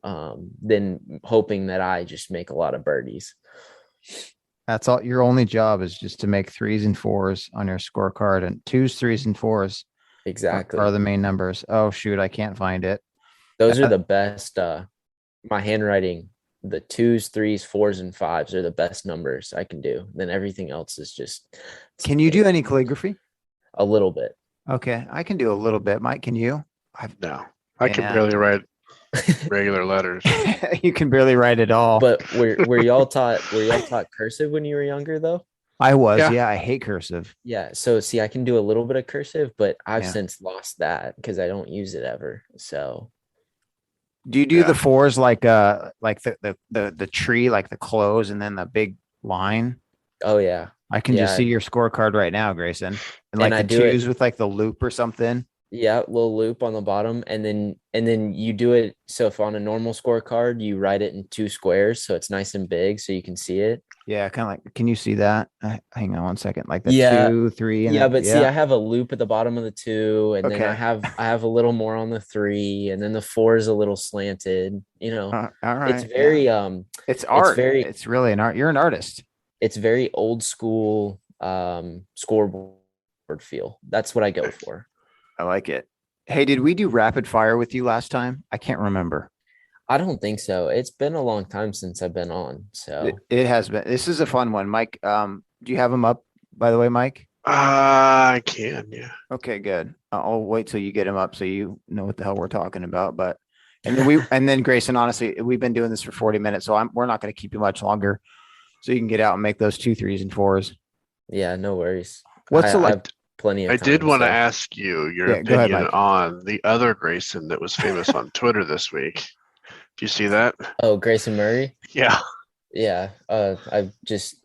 than hoping that I just make a lot of birdies. That's all. Your only job is just to make 3s and 4s on your scorecard, and 2s, 3s, and 4s Exactly. are the main numbers. Oh shoot, I can't find it. Those are the best. My handwriting, the 2s, 3s, 4s, and 5s are the best numbers I can do. Then everything else is just. Can you do any calligraphy? A little bit? Okay, I can do a little bit. Mike, can you? No, I can Yeah. barely write regular letters. You can barely write it all. But were y'all taught cursive when you were younger though? I was, Yeah. yeah. I hate cursive. Yeah. So see, I can do a little bit of cursive, but I've Yeah. since lost that because I don't use it ever. So Do you do Yeah. the 4s like the tree, like the close, and then the big line? oh yeah. I can just Yeah. see your scorecard right now, Grayson. And like I the do it- 2s with like the loop or something. Yeah, little loop on the bottom, and then you do it. So if on a normal scorecard, you write it in 2 squares, so it's nice and big, so you can see it. Yeah, kind of like. Can you see that? Hang on one second. Like the Yeah. 2, 3, and Yeah, then- but see, I have a loop at the bottom of the 2, and then I Okay. have a little more on the 3, and then the 4 is a little slanted. all right. It's very It's art. very- It's really an art. You're an artist. it's very old school scoreboard feel. That's what I go for. I like it. Hey, did we do rapid fire with you last time? I can't remember. I don't think so. It's been a long time since I've been on. So It has been. This is a fun one, Mike. Do you have them up, by the way, Mike? I can, yeah. Okay, good. I'll wait till you get them up so you know what the hell we're talking about. But and then Grayson, honestly, we've been doing this for 40 minutes, so we're not going to keep you much longer, so you can get out and make those 2, 3s, and 4s. yeah, no worries. What's the I like? have plenty of I did time, want to so- ask you your Yeah, go ahead, opinion Mike. on the other Grayson that was famous on Twitter this week. Do you see that? Oh, Grayson Murray. Yeah, Yeah. I've just,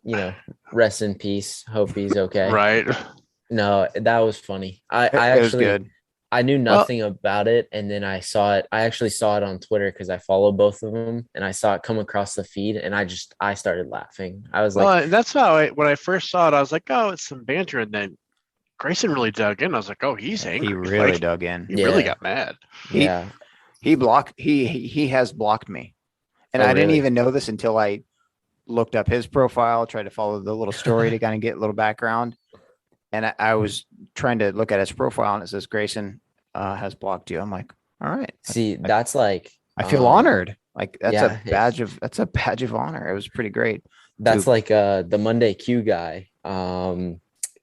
rest in peace. Hope he's okay. right. No, that was funny. I It was actually good. I knew nothing about it, and then I saw it. I actually saw it on Twitter because I follow both of them, and I saw it come across the feed, and I started laughing. I was like, Well, that's how when I first saw it, I was like, oh, it's some banter. And then Grayson really dug in. I was like, oh, he's angry. He really Like, dug in. He really Yeah. got mad. he- yeah, He has blocked me, and Oh, I didn't really? even know this until I looked up his profile, tried to follow the little story to kind of get a little background. And I was trying to look at his profile, and it says Grayson has blocked you. I'm like, all right. see, that's like I feel um, honored. Like that's yeah, a badge of honor. It was pretty great. That's Dude. like the Monday Q guy.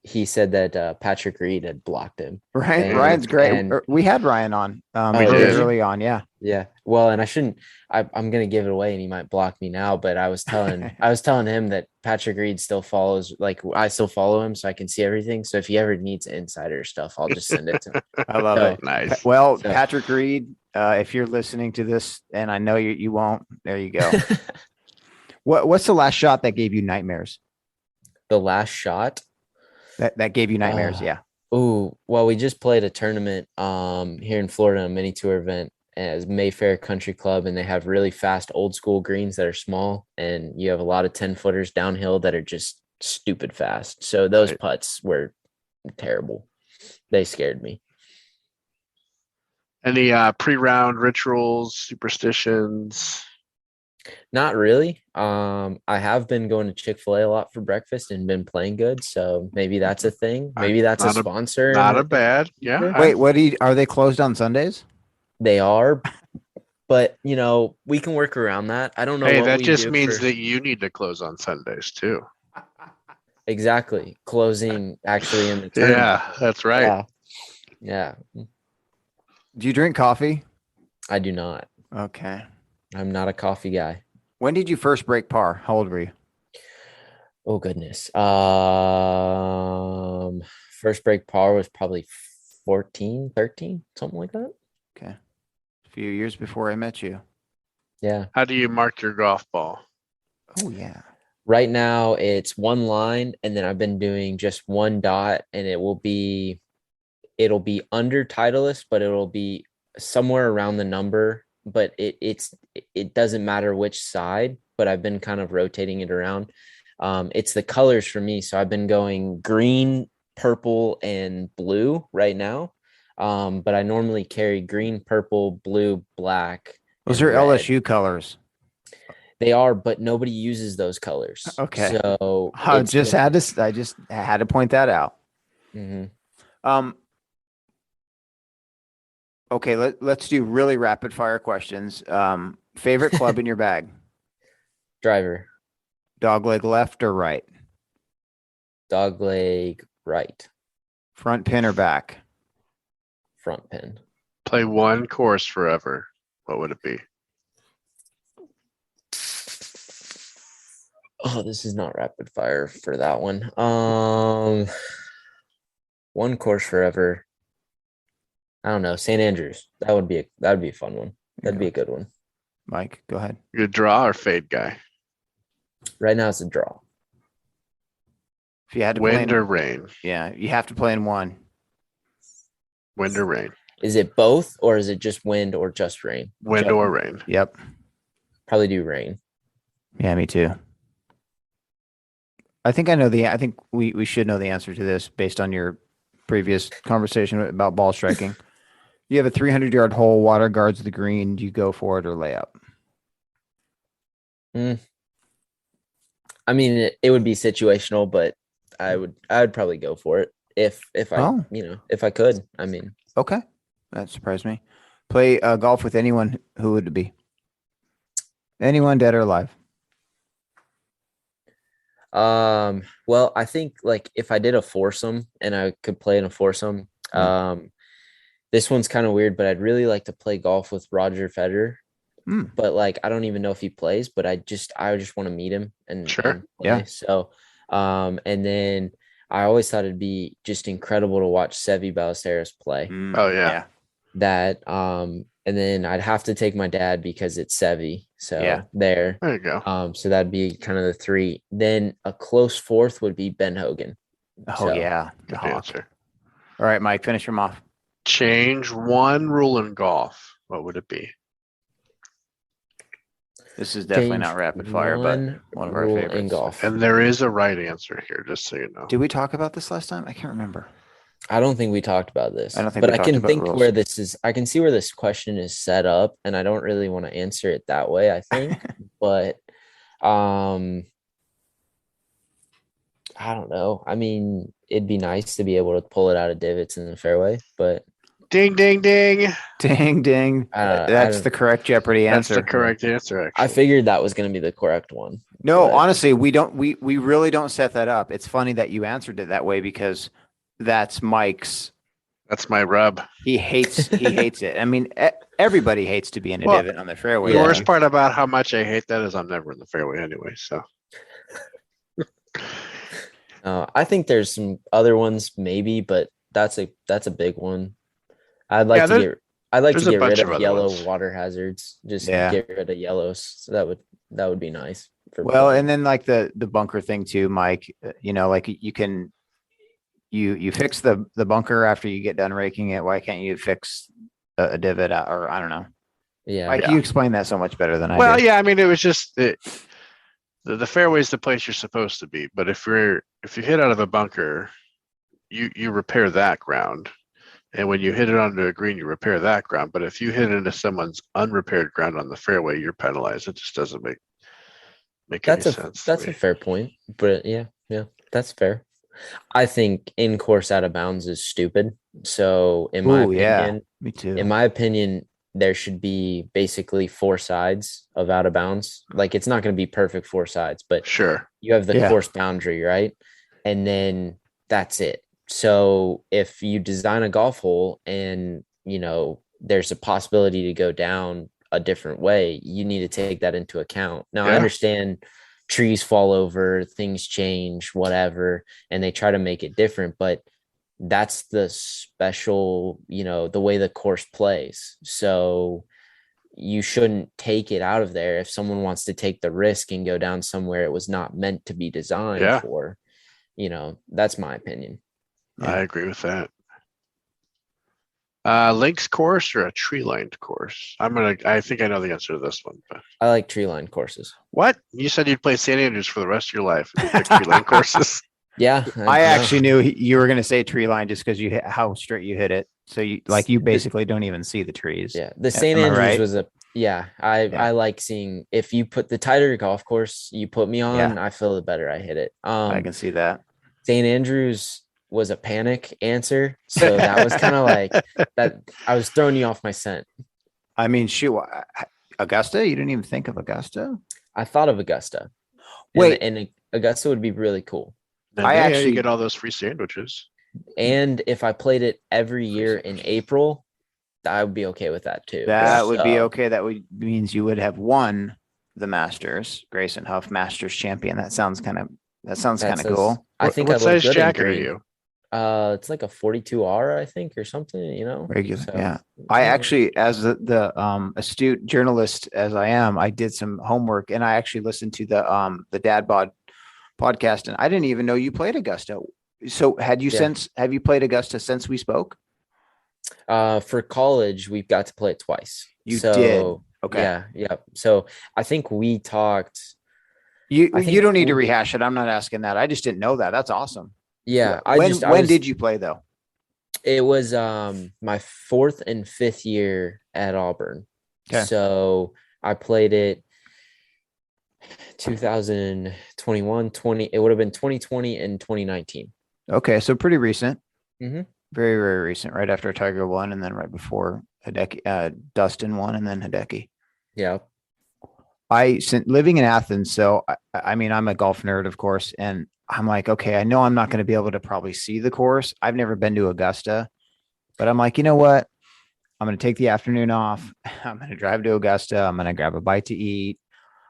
He said that Patrick Reed had blocked him. Ryan's great. and- We had Ryan on. We Really did. early on. Yeah. Yeah. Well, and I shouldn't. I'm gonna give it away, and he might block me now. But I was telling him that Patrick Reed still follows. Like I still follow him, so I can see everything. So if he ever needs insider stuff, I'll just send it to him. I love So- it. Nice. Well, So- Patrick Reed, if you're listening to this, and I know you won't, there you go. What's the last shot that gave you nightmares? The last shot. That gave you nightmares? Uh, Yeah. Oh, well, we just played a tournament here in Florida, a mini tour event as Mayfair Country Club, and they have really fast old school greens that are small, and you have a lot of 10-footers downhill that are just stupid fast. So those Right. putts were terrible. They scared me. Any pre-round rituals, superstitions? Not really. I have been going to Chick-fil-A a lot for breakfast and been playing good, so maybe that's a thing. Maybe that's a Not a- sponsor. in Not the- a bad. Yeah. future. Wait, are they closed on Sundays? They are, but we can work around that. I don't know. Hey, what that we just do means for- that you need to close on Sundays too. exactly closing actually in the tournament. Yeah, that's right. Yeah. Yeah. Do you drink coffee? I do not. Okay. I'm not a coffee guy. When did you first break par? How old were you? Oh goodness. First break par was probably 14, 13, something like that. Okay. A few years before I met you. Yeah. How do you mark your golf ball? Oh yeah. Right now it's one line, and then I've been doing just one dot, and it'll be under Titleist, but it'll be somewhere around the number. But it doesn't matter which side, but I've been kind of rotating it around. It's the colors for me. So I've been going green, purple, and blue right now. But I normally carry green, purple, blue, black, Those and are red. LSU colors. They are, but nobody uses those colors. Okay. So I it's just had to, I just had to point that out. Mhm. Um, okay, let's do really rapid fire questions. Favorite club in your bag? Driver, Dog leg left or right? dog leg, right, Front pin or back? front pin. Play one course forever. What would it be? Oh, this is not rapid fire for that one. One course forever. I don't know. St. Andrews. That would be a fun one. That'd be a good one. Mike, go ahead. You a draw or fade guy? Right now it's a draw. If you had to play Wind in, or rain? yeah, you have to play in one. Wind or rain? Is it both, or is it just wind or just rain? Wind or rain? Yep. Probably do rain. Yeah, me too. I think I think we should know the answer to this based on your previous conversation about ball striking. You have a 300-yard hole, water guards the green. Do you go for it or lay up? I mean, it would be situational, but I would probably go for it if I Oh. if I could. I mean, Okay. That surprised me. Play golf with anyone. Who would it be? Anyone dead or alive? well, I think like if I did a foursome and I could play in a foursome, this one's kind of weird, but I'd really like to play golf with Roger Federer. But like I don't even know if he plays, but I just want to meet him and Sure. and play. Yeah. So and then I always thought it'd be just incredible to watch Seve Ballesteros play. Oh, yeah. That and then I'd have to take my dad because it's Seve. So Yeah. there. There you go. So that'd be kind of the three. Then a close fourth would be Ben Hogan. Oh So, yeah. Good Hawk. answer. All right, Mike, finish him off. Change one rule in golf. What would it be? This is definitely change not rapid fire, but one of our rule favorites. in golf. And there is a right answer here, just so you know. Did we talk about this last time? I can't remember. I don't think we talked about this. I don't think but we I talked can about think rules. where this is. I can see where this question is set up, and I don't really want to answer it that way. I think, but I don't know. I mean, it'd be nice to be able to pull it out of divots in the fairway, but Ding, ding, ding. Ding, ding. That's the correct Jeopardy That's answer. the correct answer, actually. I figured that was going to be the correct one. No, but- honestly, we really don't set that up. It's funny that you answered it that way because that's Mike's. That's my rub. He hates it. I mean, everybody hates to be in a Well, divot on the fairway. The Yeah. worst part about how much I hate that is I'm never in the fairway anyway. So I think there's some other ones maybe, but that's a big one. I'd like to there's a get bunch rid of of other yellow ones. water hazards. Just Yeah. get rid of yellows. So that would be nice. Well, and then like the bunker thing too, Mike. Like you can you fix the bunker after you get done raking it. Why can't you fix a divot or I don't know? yeah, Mike, you explain that so much better than I well, do. yeah, I mean, it was just the fairway is the place you're supposed to be. But if you hit out of a bunker, you repair that ground, and when you hit it onto a green, you repair that ground. But if you hit into someone's unrepaired ground on the fairway, you're penalized. It just doesn't make that's any a sense. that's a fair point. But yeah, that's fair. I think in course out of bounds is stupid. So in my opinion, me too. in my opinion, there should be basically four sides of out of bounds. Like it's not going to be perfect four sides, but Sure. you have the Yeah. course boundary, right? And then that's it. So if you design a golf hole and, there's a possibility to go down a different way, you need to take that into account. Now, I Yeah. understand trees fall over, things change, whatever, and they try to make it different, but that's the special, the way the course plays. So you shouldn't take it out of there if someone wants to take the risk and go down somewhere it was not meant to be designed Yeah. for. That's my opinion. I agree with that. Links course or a tree lined course? I think I know the answer to this one. But I like tree line courses. what? You said you'd play St. Andrews for the rest of your life. You pick tree line courses. Yeah. I actually knew you were going to say tree line just because how straight you hit it. So you basically don't even see the trees. Yeah. The St. Am I Andrews right? was I like seeing, if you put the tighter golf course you put me on, I feel the better I hit it. I can see that. St. Andrews was a panic answer. So that was kind of like that. I was throwing you off my scent. I mean, shoot, Augusta? You didn't even think of Augusta? I thought of Augusta. Wait. And Augusta would be really cool. I actually you get all those free sandwiches. And if I played it every year in April, I would be okay with that too. That would be okay. That means you would have won the Masters, Graysen Huff Masters champion. That sounds kind of cool. I think what size jacket are you? It's like a 42R, I think, or something, Regular. So, yeah. I actually, as the astute journalist as I am, I did some homework and I actually listened to the Dad Bod podcast, and I didn't even know you played Augusta. So have you played Augusta since we spoke? For college, we've got to play it twice. You did. Okay. Yeah. So I think we talked. You don't need to rehash it. I'm not asking that. I just didn't know that. That's awesome. Yeah. When did you play though? It was my 4th and 5th year at Auburn. Okay. So I played it 2021, 20. It would have been 2020 and 2019. Okay, so pretty recent. Mm-hmm. Very, very recent. Right after Tiger won, and then right before Hideki, Dustin won, and then Hideki. Yeah. Living in Athens, so I mean, I'm a golf nerd, of course, and I'm like, okay, I know I'm not going to be able to probably see the course. I've never been to Augusta, but I'm like, you know what? I'm going to take the afternoon off. I'm going to drive to Augusta. I'm going to grab a bite to eat.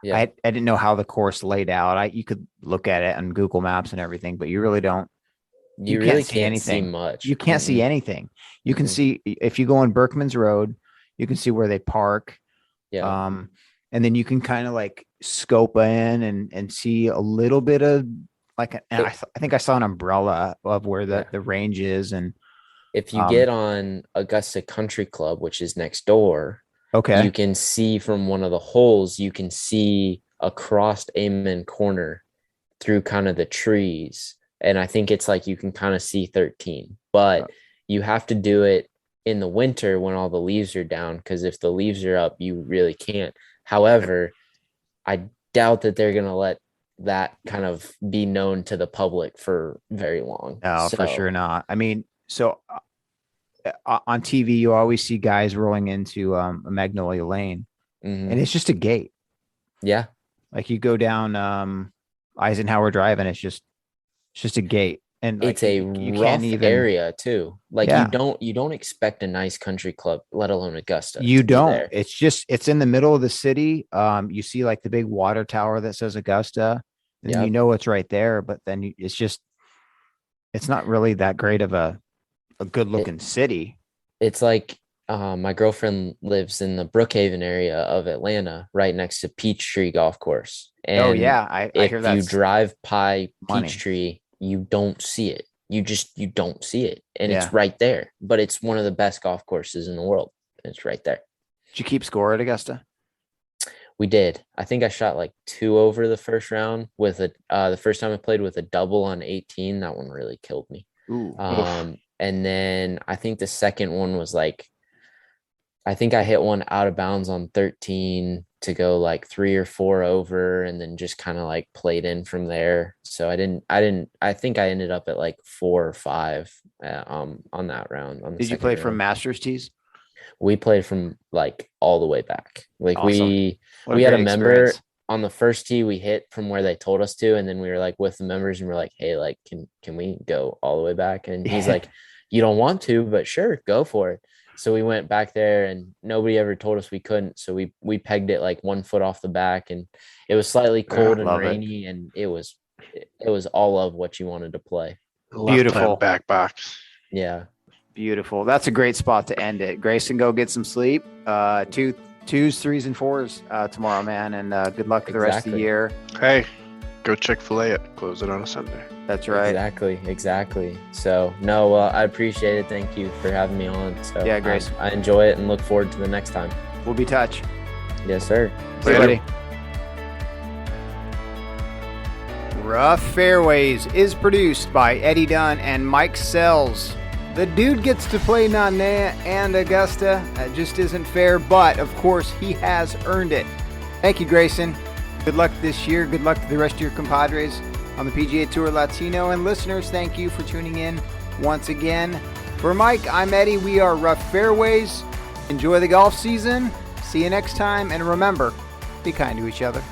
Yeah. I didn't know how the course laid out. You could look at it on Google Maps and everything, but you really don't. You really can't see much. You can't see anything. You can see, if you go on Berkman's Road, you can see where they park. Yeah. And then you can kind of like scope in and see a little bit of like, I think I saw an umbrella of where the range is. And if you get on Augusta Country Club, which is next door, okay, you can see from one of the holes, you can see across Amen Corner through kind of the trees. And I think it's like you can kind of see 13, but you have to do it in the winter when all the leaves are down, because if the leaves are up, you really can't. However, I doubt that they're going to let that kind of be known to the public for very long. No, for sure not. I mean, so on TV, you always see guys rolling into Magnolia Lane, and it's just a gate. Yeah. Like you go down Eisenhower Drive, and it's just a gate, and like, it's a rough area too. Like you don't expect a nice country club, let alone Augusta. You don't. It's in the middle of the city. You see like the big water tower that says Augusta, and you know it's right there. But then it's not really that great of a good looking city. It's like my girlfriend lives in the Brookhaven area of Atlanta, right next to Peachtree Golf Course. And I hear that. If you drive by Peachtree, you don't see it. You don't see it. And it's right there. But it's one of the best golf courses in the world. It's right there. Did you keep score at Augusta? We did. I think I shot like 2 over the first round with the first time I played with a double on 18. That one really killed me. Ooh. And then I think the second one was like, I think I hit one out of bounds on 13 to go like 3 or 4 over, and then just kind of like played in from there. So I think I ended up at like 4 or 5 on that round. Did you play from Masters tees? We played from like all the way back. Like awesome. we had a member on the first tee. We hit from where they told us to, and then we were like with the members, and we're like, hey, like can we go all the way back? And he's like, you don't want to, but sure, go for it. So we went back there, and nobody ever told us we couldn't. So we pegged it like 1 foot off the back, and it was slightly cold and rainy, and it was all of what you wanted to play. Beautiful back box. Yeah. Beautiful. That's a great spot to end it. Graysen, go get some sleep. 2s, 3s, and 4s tomorrow, man. And good luck the rest of the Exactly. year. Hey, go Chick-fil-A it. Close it on a Sunday. That's right. Exactly. So no, I appreciate it. Thank you for having me on. So Yeah, Grayson. I enjoy it and look forward to the next time. We'll be in touch. Yes, sir. See you, Later. buddy. Rough Fairways is produced by Eddie Dunn and Mike Sells. The dude gets to play Nanea and Augusta. That just isn't fair, but of course he has earned it. Thank you, Grayson. Good luck this year. Good luck to the rest of your compadres on the PGA Tour Latino. And listeners, thank you for tuning in once again. For Mike, I'm Eddie. We are Rough Fairways. Enjoy the golf season. See you next time. And remember, be kind to each other.